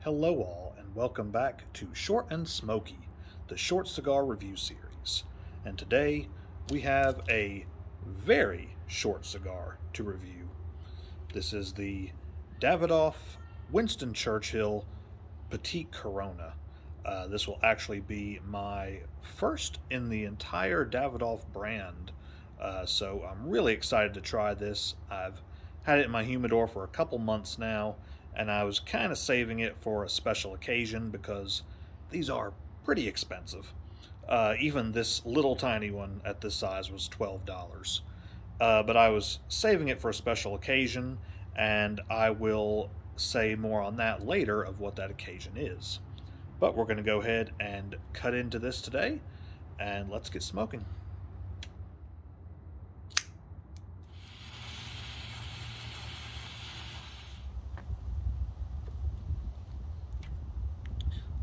Hello all, and welcome back to Short and Smokey, the short cigar review series. And today we have a very short cigar to review. This is the Davidoff Winston Churchill Petit Corona. This will actually be my first in the entire Davidoff brand, so I'm really excited to try this. I've had it in my humidor for a couple months now, and I was kind of saving it for a special occasion because these are pretty expensive. Even this little tiny one at this size was $12. But I was saving it for a special occasion, and I will say more on that later of what that occasion is. But we're going to go ahead and cut into this today, and let's get smoking.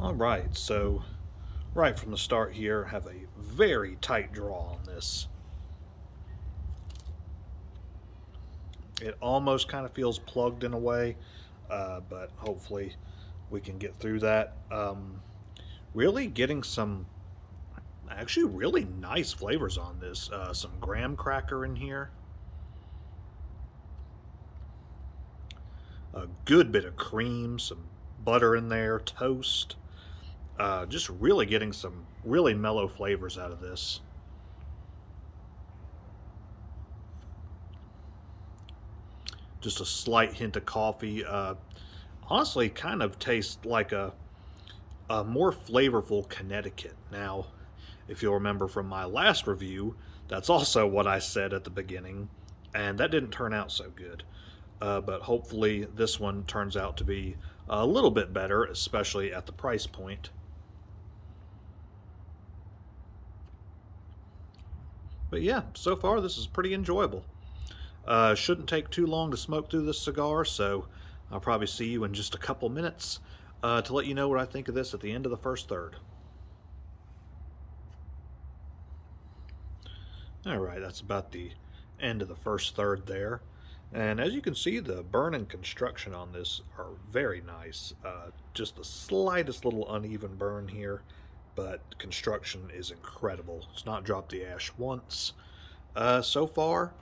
Alright, so right from the start here, have a very tight draw on this. It almost kind of feels plugged in a way, but hopefully we can get through that. Really getting some actually really nice flavors on this. Some graham cracker in here. A good bit of cream, some butter in there, toast. Just really getting some really mellow flavors out of this. Just a slight hint of coffee. Honestly, kind of tastes like a more flavorful Connecticut. Now, if you'll remember from my last review, that's also what I said at the beginning, and that didn't turn out so good. But hopefully this one turns out to be a little bit better, especially at the price point. But yeah, so far this is pretty enjoyable. Shouldn't take too long to smoke through this cigar, so I'll probably see you in just a couple minutes to let you know what I think of this at the end of the first third. Alright, that's about the end of the first third there. And as you can see, the burn and construction on this are very nice. Just the slightest little uneven burn here, but construction is incredible. It's not dropped the ash once. So far,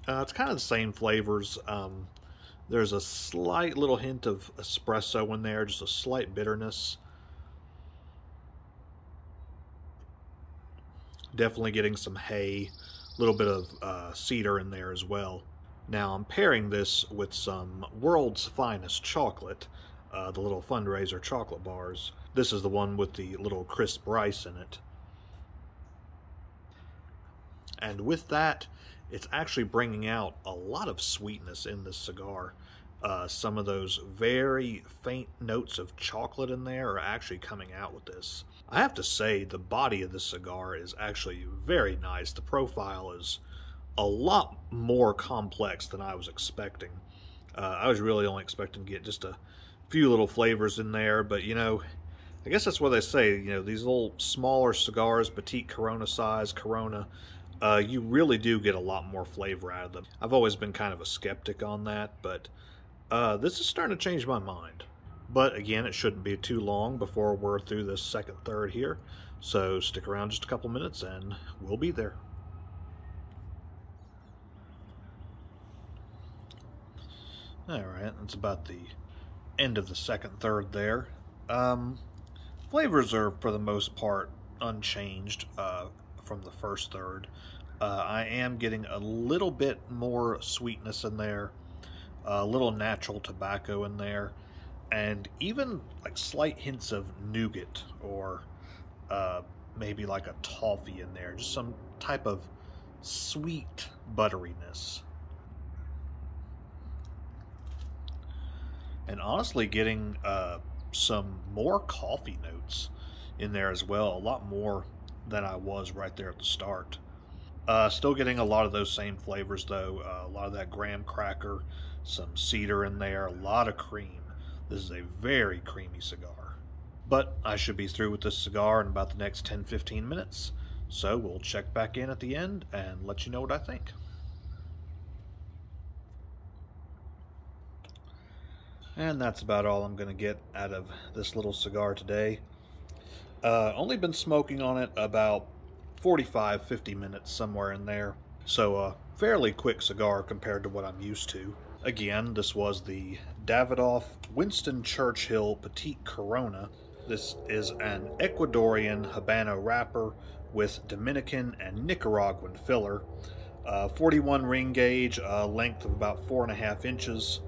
it's kind of the same flavors. There's a slight little hint of espresso in there, just a slight bitterness. Definitely getting some hay, a little bit of cedar in there as well. Now I'm pairing this with some World's Finest chocolate, the little fundraiser chocolate bars. This is the one with the little crisp rice in it. And with that, it's actually bringing out a lot of sweetness in this cigar. Some of those very faint notes of chocolate in there are actually coming out with this. I have to say, the body of this cigar is actually very nice. The profile is a lot more complex than I was expecting. I was really only expecting to get just a few little flavors in there, but you know, I guess that's what they say, you know, these little smaller cigars, Petit Corona size, Corona, you really do get a lot more flavor out of them. I've always been kind of a skeptic on that, but this is starting to change my mind. But again, it shouldn't be too long before we're through this second third here, so stick around just a couple minutes and we'll be there. Alright, that's about the end of the second third there. Flavors are, for the most part, unchanged from the first third. I am getting a little bit more sweetness in there, a little natural tobacco in there, and even like slight hints of nougat or maybe like a toffee in there, just some type of sweet butteriness. And honestly getting some more coffee notes in there as well, a lot more than I was right there at the start. Still getting a lot of those same flavors though, a lot of that graham cracker, some cedar in there, a lot of cream. This is a very creamy cigar. But I should be through with this cigar in about the next 10-15 minutes, so we'll check back in at the end and let you know what I think. And that's about all I'm going to get out of this little cigar today. Only been smoking on it about 45-50 minutes, somewhere in there. So a fairly quick cigar compared to what I'm used to. Again, this was the Davidoff Winston Churchill Petit Corona. This is an Ecuadorian Habano wrapper with Dominican and Nicaraguan filler. 41 ring gauge, length of about 4.5 inches.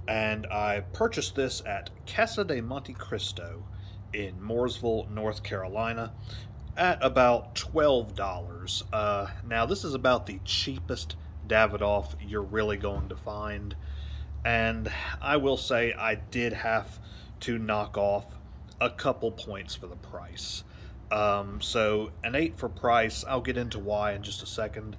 And I purchased this at Casa de Monte Cristo in Mooresville, North Carolina at about $12. Now this is about the cheapest Davidoff you're really going to find, and I will say I did have to knock off a couple points for the price. So an 8 for price, I'll get into why in just a second,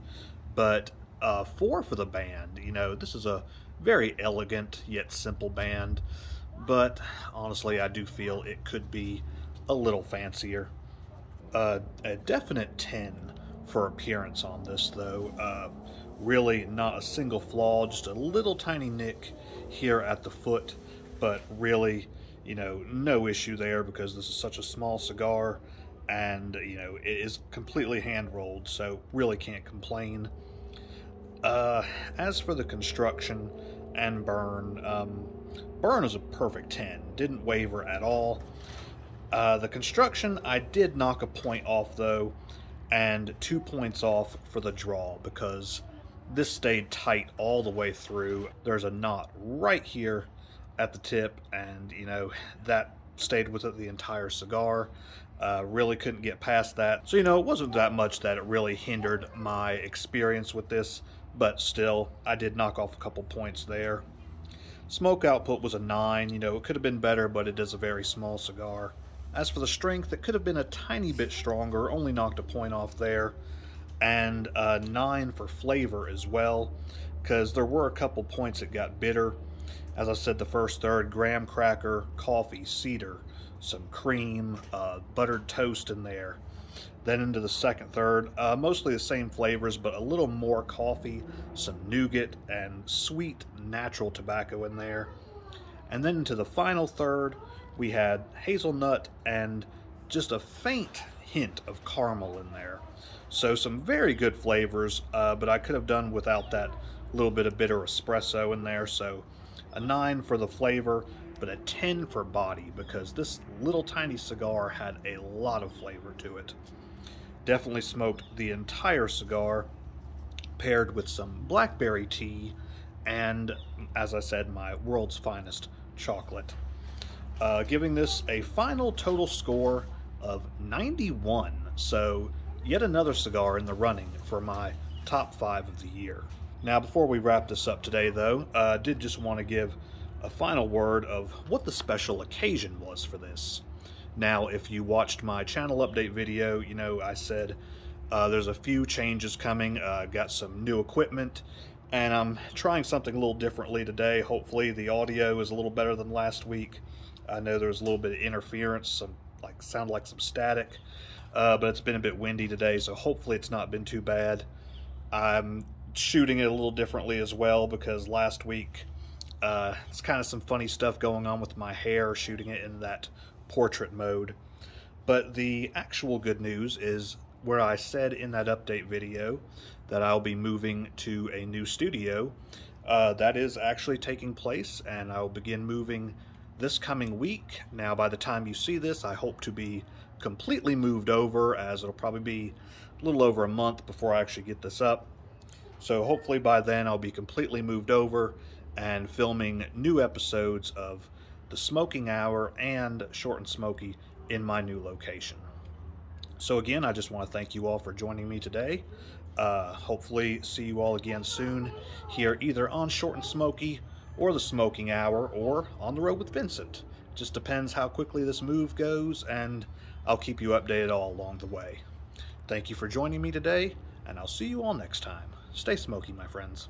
but 4 for the band. You know, this is a very elegant yet simple band, but honestly I do feel it could be a little fancier. A definite 10 for appearance on this though. Really not a single flaw, just a little tiny nick here at the foot, but really, you know, no issue there because this is such a small cigar, and you know, it is completely hand rolled, so really can't complain. As for the construction and burn, burn is a perfect 10, didn't waver at all. The construction, I did knock a point off though, and 2 points off for the draw because this stayed tight all the way through. There's a knot right here at the tip, and you know, that stayed with it the entire cigar. Really couldn't get past that. So, you know, it wasn't that much that it really hindered my experience with this, but still, I did knock off a couple points there. Smoke output was a 9. You know, it could have been better, but it is a very small cigar. As for the strength, it could have been a tiny bit stronger, only knocked a point off there. And a 9 for flavor as well, because there were a couple points that got bitter. As I said, the first third, graham cracker, coffee, cedar, some cream, buttered toast in there. Then into the second third, mostly the same flavors, but a little more coffee, some nougat, and sweet natural tobacco in there. And then into the final third, we had hazelnut and just a faint hint of caramel in there. So some very good flavors, but I could have done without that little bit of bitter espresso in there. So a 9 for the flavor, but a 10 for body, because this little tiny cigar had a lot of flavor to it. Definitely smoked the entire cigar, paired with some blackberry tea, and, as I said, my world's finest chocolate. Giving this a final total score of 91, so yet another cigar in the running for my top 5 of the year. Now, before we wrap this up today, though, I did just want to give a final word of what the special occasion was for this. Now, if you watched my channel update video, you know I said there's a few changes coming. Got some new equipment, and I'm trying something a little differently today. Hopefully the audio is a little better than last week. I know there was a little bit of interference, sounded like some static, but it's been a bit windy today, so hopefully it's not been too bad. I'm shooting it a little differently as well, because last week it's kind of some funny stuff going on with my hair, shooting it in that portrait mode. But the actual good news is where I said in that update video that I'll be moving to a new studio. That is actually taking place, and I'll begin moving this coming week. Now, by the time you see this, I hope to be completely moved over, as it'll probably be a little over a month before I actually get this up. So hopefully by then I'll be completely moved over and filming new episodes of The Smoking Hour and Short and Smoky in my new location. So again, I just want to thank you all for joining me today. Hopefully see you all again soon here, either on Short and Smoky or The Smoking Hour, or on the road with Vincent. Just depends how quickly this move goes, and I'll keep you updated all along the way. Thank you for joining me today, and I'll see you all next time. Stay smoky, my friends.